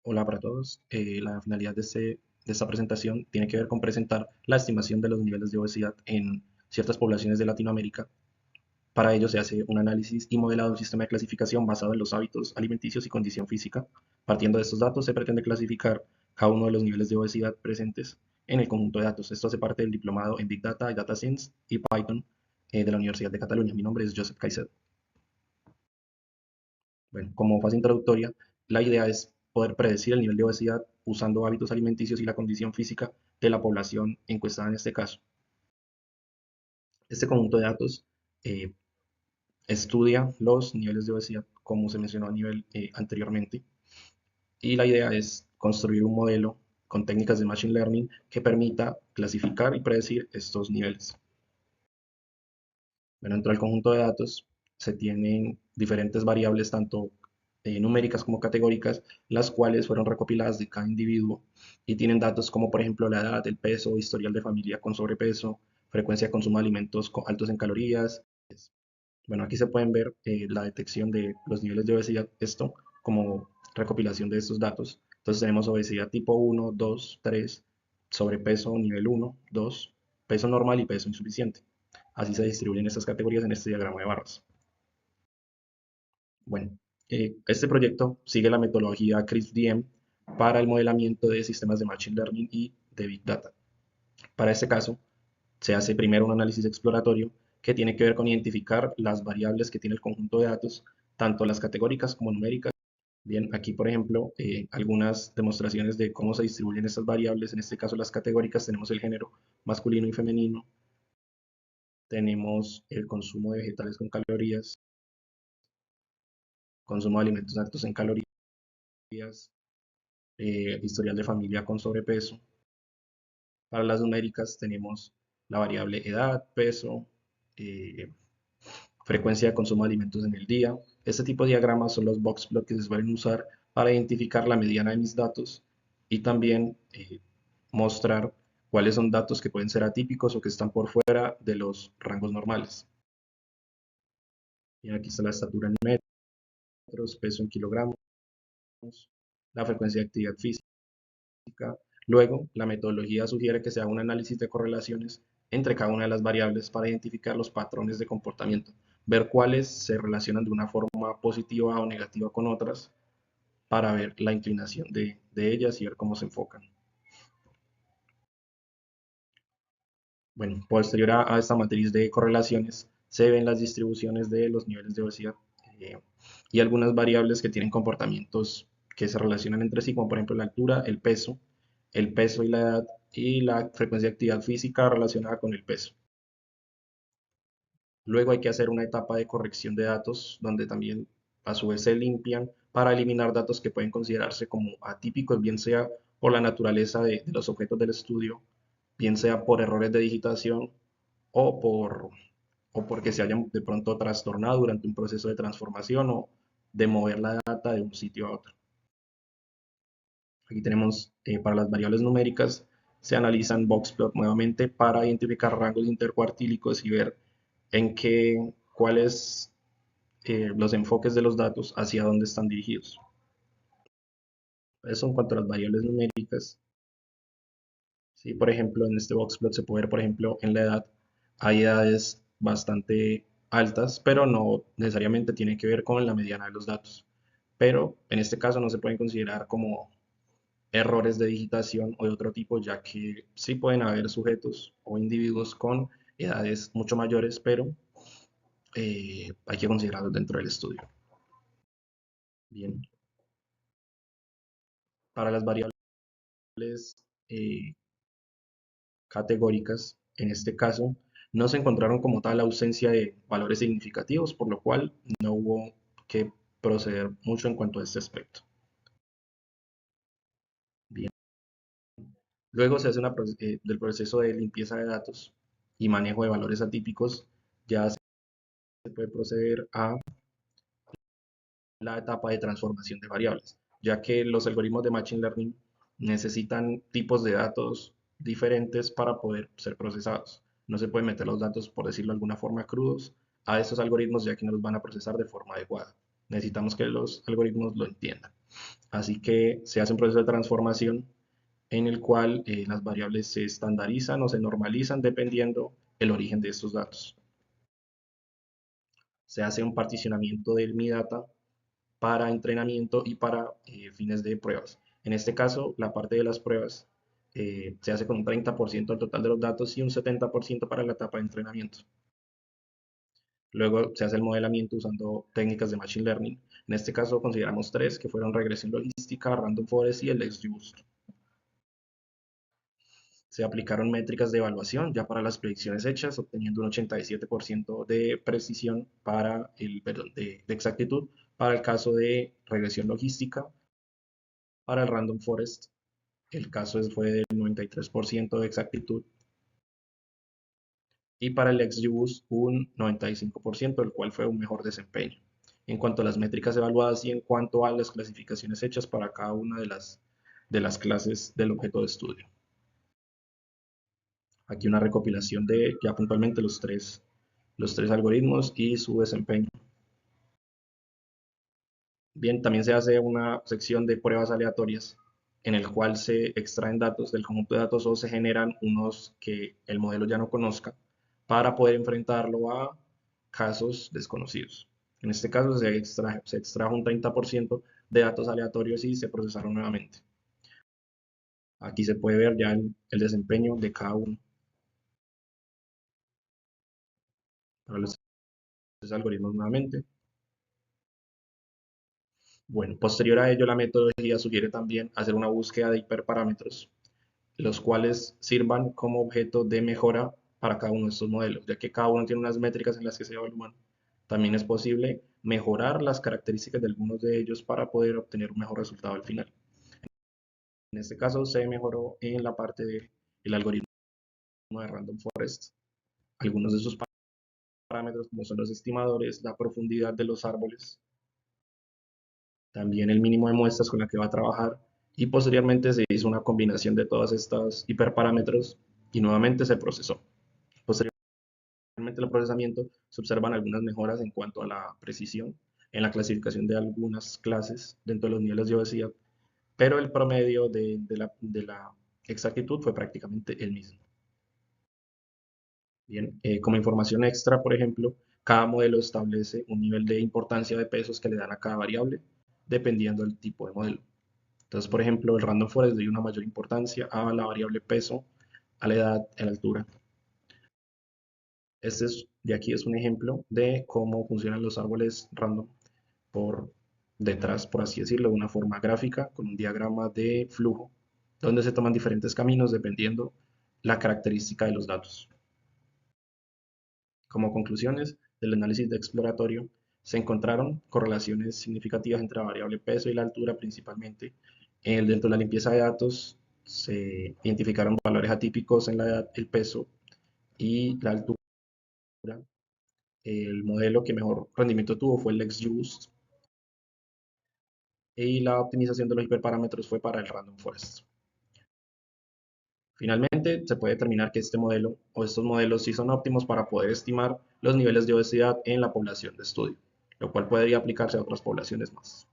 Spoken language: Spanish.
Hola para todos. La finalidad de esta presentación tiene que ver con presentar la estimación de los niveles de obesidad en ciertas poblaciones de Latinoamérica. Para ello se hace un análisis y modelado de un sistema de clasificación basado en los hábitos alimenticios y condición física. Partiendo de estos datos se pretende clasificar cada uno de los niveles de obesidad presentes en el conjunto de datos. Esto hace parte del diplomado en Big Data y Data Science y Python de la Universidad de Cataluña. Mi nombre es Joseph Caicedo. Bueno, como fase introductoria, la idea es poder predecir el nivel de obesidad usando hábitos alimenticios y la condición física de la población encuestada en este caso. Este conjunto de datos eh, estudia los niveles de obesidad, como se mencionó a nivel anteriormente, y la idea es construir un modelo con técnicas de Machine Learning que permita clasificar y predecir estos niveles. Bueno, dentro del conjunto de datos se tienen diferentes variables, tanto numéricas como categóricas, las cuales fueron recopiladas de cada individuo y tienen datos como por ejemplo la edad, el peso, historial de familia con sobrepeso, frecuencia de consumo de alimentos altos en calorías. Bueno, aquí se pueden ver la detección de los niveles de obesidad, esto como recopilación de estos datos. Entonces tenemos obesidad tipo 1, 2, 3, sobrepeso nivel 1, 2, peso normal y peso insuficiente. Así se distribuyen estas categorías en este diagrama de barras. Bueno, este proyecto sigue la metodología CRISP-DM para el modelamiento de sistemas de Machine Learning y de Big Data. Para este caso, se hace primero un análisis exploratorio que tiene que ver con identificar las variables que tiene el conjunto de datos, tanto las categóricas como numéricas. Bien, aquí por ejemplo, algunas demostraciones de cómo se distribuyen estas variables. En este caso, las categóricas, tenemos el género masculino y femenino, tenemos el consumo de vegetales con calorías, consumo de alimentos altos en calorías, historial de familia con sobrepeso. Para las numéricas tenemos la variable edad, peso, eh, frecuencia de consumo de alimentos en el día. Este tipo de diagramas son los box plots que se suelen usar para identificar la mediana de mis datos y también mostrar cuáles son datos que pueden ser atípicos o que están por fuera de los rangos normales. Y aquí está la estatura en metros, peso en kilogramos, la frecuencia de actividad física. Luego, la metodología sugiere que se haga un análisis de correlaciones entre cada una de las variables para identificar los patrones de comportamiento, ver cuáles se relacionan de una forma positiva o negativa con otras, para ver la inclinación de ellas y ver cómo se enfocan. Bueno, posterior a esta matriz de correlaciones, se ven las distribuciones de los niveles de obesidad eh, y algunas variables que tienen comportamientos que se relacionan entre sí, como por ejemplo la altura, el peso y la edad, y la frecuencia de actividad física relacionada con el peso. Luego hay que hacer una etapa de corrección de datos, donde también a su vez se limpian para eliminar datos que pueden considerarse como atípicos, bien sea por la naturaleza de los objetos del estudio, bien sea por errores de digitación o, o porque se hayan de pronto trastornado durante un proceso de transformación o de mover la data de un sitio a otro. Aquí tenemos para las variables numéricas, se analizan boxplot nuevamente para identificar rangos intercuartílicos y ver cuáles los enfoques de los datos hacia dónde están dirigidos. Eso en cuanto a las variables numéricas. Sí, por ejemplo, en este boxplot se puede ver, por ejemplo, en la edad, hay edades bastante altas, pero no necesariamente tiene que ver con la mediana de los datos. Pero en este caso no se pueden considerar como errores de digitación o de otro tipo, ya que sí pueden haber sujetos o individuos con edades mucho mayores, pero hay que considerarlos dentro del estudio. Bien, para las variables eh, categóricas, en este caso, no se encontraron como tal ausencia de valores significativos, por lo cual no hubo que proceder mucho en cuanto a este aspecto. Bien. Luego se hace del proceso de limpieza de datos y manejo de valores atípicos, ya se puede proceder a la etapa de transformación de variables, ya que los algoritmos de Machine Learning necesitan tipos de datos diferentes para poder ser procesados. No se pueden meter los datos, por decirlo de alguna forma, crudos a estos algoritmos, ya que no los van a procesar de forma adecuada. Necesitamos que los algoritmos lo entiendan. Así que se hace un proceso de transformación en el cual las variables se estandarizan o se normalizan dependiendo el origen de estos datos. Se hace un particionamiento del Mi Data para entrenamiento y para fines de pruebas. En este caso, la parte de las pruebas se hace con un 30% del total de los datos y un 70% para la etapa de entrenamiento. Luego se hace el modelamiento usando técnicas de Machine Learning. En este caso consideramos tres, que fueron regresión logística, Random Forest y el XGBoost. Se aplicaron métricas de evaluación ya para las predicciones hechas, obteniendo un 87% de precisión para perdón, de exactitud para el caso de regresión logística. Para el Random Forest, el caso fue del 93% de exactitud y para el XGBoost un 95%, el cual fue un mejor desempeño. En cuanto a las métricas evaluadas y en cuanto a las clasificaciones hechas para cada una de las clases del objeto de estudio. Aquí una recopilación de ya puntualmente los tres algoritmos y su desempeño. Bien, también se hace una sección de pruebas aleatorias en el cual se extraen datos del conjunto de datos o se generan unos que el modelo ya no conozca para poder enfrentarlo a casos desconocidos. En este caso se extrajo un 30% de datos aleatorios y se procesaron nuevamente. Aquí se puede ver ya el desempeño de cada uno para los tres algoritmos nuevamente. Bueno, posterior a ello, la metodología sugiere también hacer una búsqueda de hiperparámetros, los cuales sirvan como objeto de mejora para cada uno de estos modelos, ya que cada uno tiene unas métricas en las que se evalúan. También es posible mejorar las características de algunos de ellos para poder obtener un mejor resultado al final. En este caso se mejoró en la parte del algoritmo de Random Forest. Algunos de sus parámetros, como son los estimadores, la profundidad de los árboles, también el mínimo de muestras con la que va a trabajar y posteriormente se hizo una combinación de todos estos hiperparámetros y nuevamente se procesó. Posteriormente el procesamiento se observan algunas mejoras en cuanto a la precisión en la clasificación de algunas clases dentro de los niveles de obesidad, pero el promedio de la exactitud fue prácticamente el mismo. Bien, como información extra, por ejemplo, cada modelo establece un nivel de importancia de pesos que le dan a cada variable, dependiendo del tipo de modelo. Entonces, por ejemplo, el Random Forest le dio una mayor importancia a la variable peso, a la edad, a la altura. De aquí es un ejemplo de cómo funcionan los árboles random por detrás, por así decirlo, de una forma gráfica, con un diagrama de flujo, donde se toman diferentes caminos dependiendo la característica de los datos. Como conclusiones del análisis de exploratorio, se encontraron correlaciones significativas entre la variable peso y la altura principalmente. Dentro de la limpieza de datos se identificaron valores atípicos en la edad, el peso y la altura. El modelo que mejor rendimiento tuvo fue el XGBoost y la optimización de los hiperparámetros fue para el Random Forest. Finalmente, se puede determinar que este modelo o estos modelos sí son óptimos para poder estimar los niveles de obesidad en la población de estudio, lo cual podría aplicarse a otras poblaciones más.